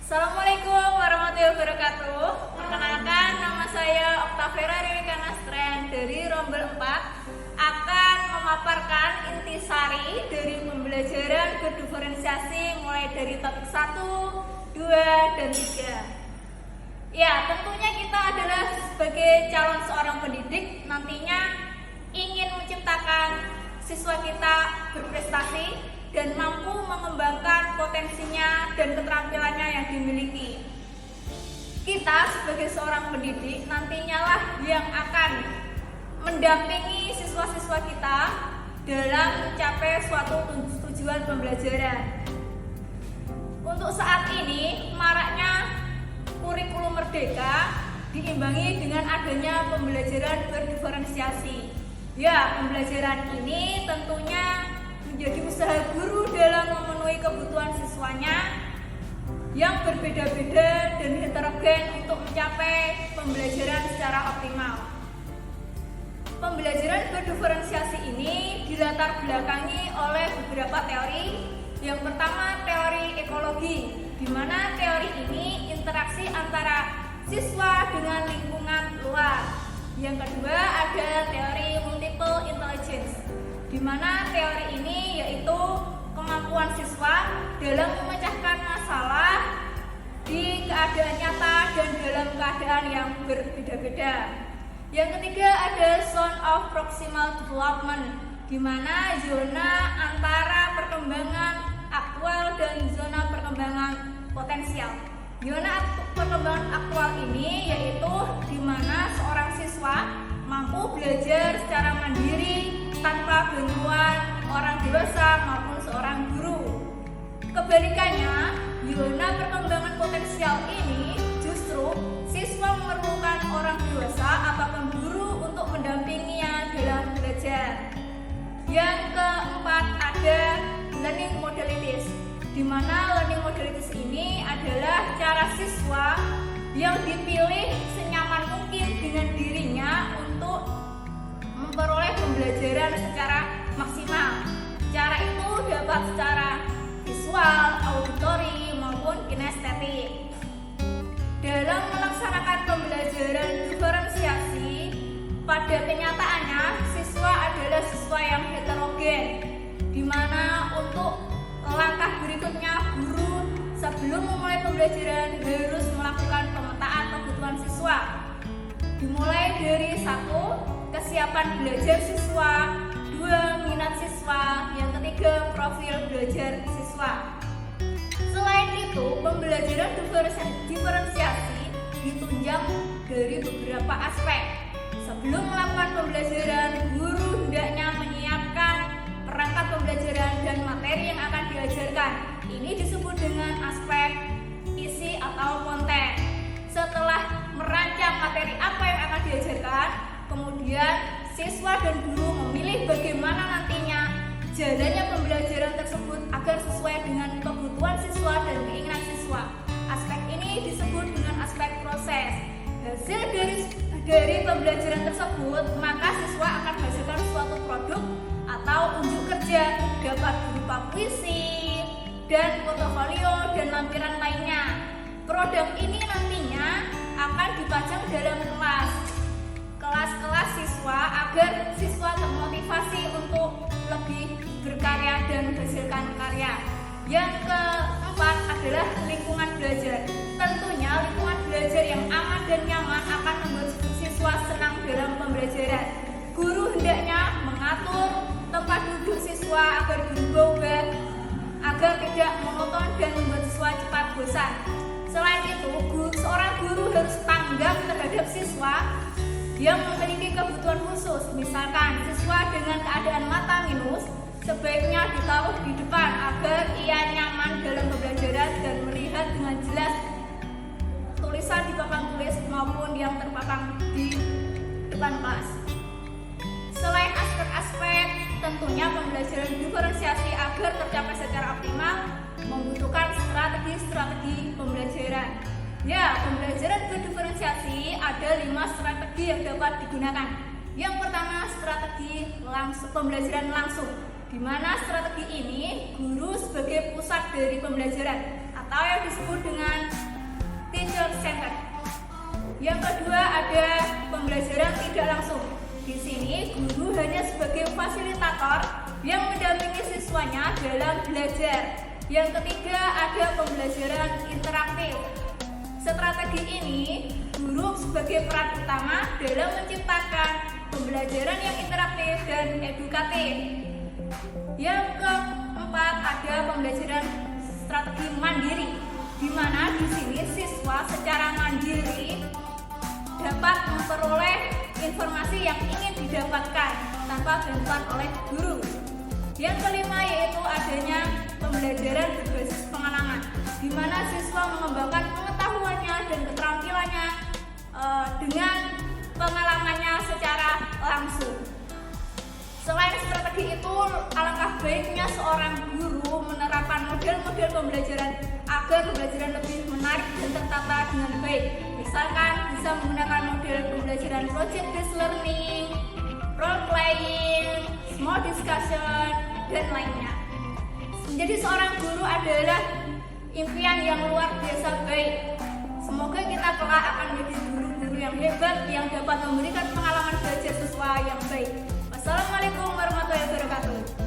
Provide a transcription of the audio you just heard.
Assalamualaikum warahmatullahi wabarakatuh. Perkenalkan, nama saya Oktavera Rewikana dari Rombel 4 akan memaparkan intisari dari pembelajaran berdiferensiasi mulai dari topik 1, 2, dan 3. Ya, tentunya kita adalah sebagai calon seorang pendidik nantinya ingin menciptakan siswa kita berprestasi dan mampu mengembangkan potensinya dan keterampilannya yang dimiliki. Kita sebagai seorang pendidik nantinya lah yang akan mendampingi siswa-siswa kita dalam mencapai suatu tujuan pembelajaran. Untuk saat ini, maraknya kurikulum merdeka diimbangi dengan adanya pembelajaran berdiferensiasi. Ya, pembelajaran ini tentunya menjadi usaha guru dalam memenuhi kebutuhan siswanya yang berbeda-beda dan heterogen untuk mencapai pembelajaran secara optimal. Pembelajaran berdiferensiasi ini dilatar belakangi oleh beberapa teori. Yang pertama, teori ekologi, di mana teori ini interaksi antara siswa dengan lingkungan luar. Yang kedua, ada teori multiple intelligence, di mana teori ini yaitu kemampuan siswa dalam memecahkan masalah di keadaan nyata dan dalam keadaan yang berbeda-beda. Yang ketiga ada zone of proximal development, di mana zona antara perkembangan aktual dan zona perkembangan potensial. Zona perkembangan aktual ini yaitu di mana seorang siswa mampu belajar secara mandiri tanpa bantuan orang dewasa maupun seorang guru. Kebalikannya, zona perkembangan potensial ini justru siswa memerlukan orang dewasa ataupun guru untuk mendampinginya dalam belajar. Yang keempat ada learning modalities, di mana learning modalities ini adalah cara siswa yang dipilih senyaman mungkin dengan dirinya untuk memperoleh pembelajaran secara maksimal. Cara itu dapat secara visual, auditori, maupun kinestetik. Dalam melaksanakan pembelajaran diferensiasi, pada kenyataannya siswa adalah siswa yang heterogen, di mana untuk langkah berikutnya guru sebelum memulai pembelajaran harus melakukan pemetaan kebutuhan siswa. Dimulai dari 1, kesiapan belajar siswa, 2, minat siswa, yang ketiga, profil belajar siswa. Selain itu, pembelajaran diferensiasi ditunjang dari beberapa aspek. Sebelum melakukan pembelajaran, guru hendaknya menyiapkan perangkat pembelajaran dan materi yang akan diajarkan. Ini disebut dengan aspek isi atau konten. Setelah merancang materi apa yang akan diajarkan, kemudian siswa dan guru memilih bagaimana nantinya jalannya pembelajaran tersebut agar sesuai dengan kebutuhan siswa dan keinginan siswa. Aspek ini disebut dengan aspek proses. Hasil dari pembelajaran tersebut, maka siswa akan menghasilkan suatu produk atau unjuk kerja, dapat berupa puisi dan portofolio dan lampiran lainnya. Produk ini nantinya akan dipajang dalam kelas-kelas siswa agar siswa termotivasi untuk lebih berkarya dan menghasilkan karya. Yang keempat adalah lingkungan belajar. Tentunya lingkungan belajar yang aman dan nyaman akan membuat siswa senang dalam pembelajaran. Guru hendaknya mengatur tempat duduk siswa agar berubah-ubah, agar tidak monoton dan membuat siswa cepat bosan. Selain itu, seorang guru harus tanggap terhadap siswa yang memiliki kebutuhan khusus. Misalkan siswa dengan keadaan mata minus, sebaiknya ditaruh di depan agar ia nyaman dalam pembelajaran dan melihat dengan jelas tulisan di papan tulis maupun yang terpasang di depan kelas. Selain aspek-aspek, tentunya pembelajaran diferensiasi agar tercapai secara optimal membutuhkan strategi pembelajaran. Ya, pembelajaran berdiferensiasi ada 5 strategi yang dapat digunakan. Yang pertama, strategi pembelajaran langsung, di mana strategi ini guru sebagai pusat dari pembelajaran atau yang disebut dengan Yang kedua ada pembelajaran tidak langsung. Di sini guru hanya sebagai fasilitator yang mendampingi siswanya dalam belajar. Yang ketiga ada pembelajaran interaktif. Strategi ini guru sebagai peran utama dalam menciptakan pembelajaran yang interaktif dan edukatif. Yang keempat ada pembelajaran strategi mandiri, di mana di sini siswa secara mandiri dapat memperoleh informasi yang ingin didapatkan tanpa bantuan oleh guru. Yang kelima yaitu adanya pembelajaran berbasis pengalaman, di mana siswa mengembangkan pengetahuannya dan keterampilannya dengan pengalamannya secara langsung. Selain strategi itu, alangkah baiknya seorang guru menerapkan model-model pembelajaran agar pembelajaran lebih menarik dan tertata dengan baik. Misalkan bisa menggunakan model pembelajaran project based learning, role playing, small discussion, dan lainnya. Menjadi seorang guru adalah impian yang luar biasa baik. Semoga kita kelak akan menjadi guru-guru yang hebat yang dapat memberikan pengalaman belajar siswa yang baik. Wassalamualaikum warahmatullahi wabarakatuh.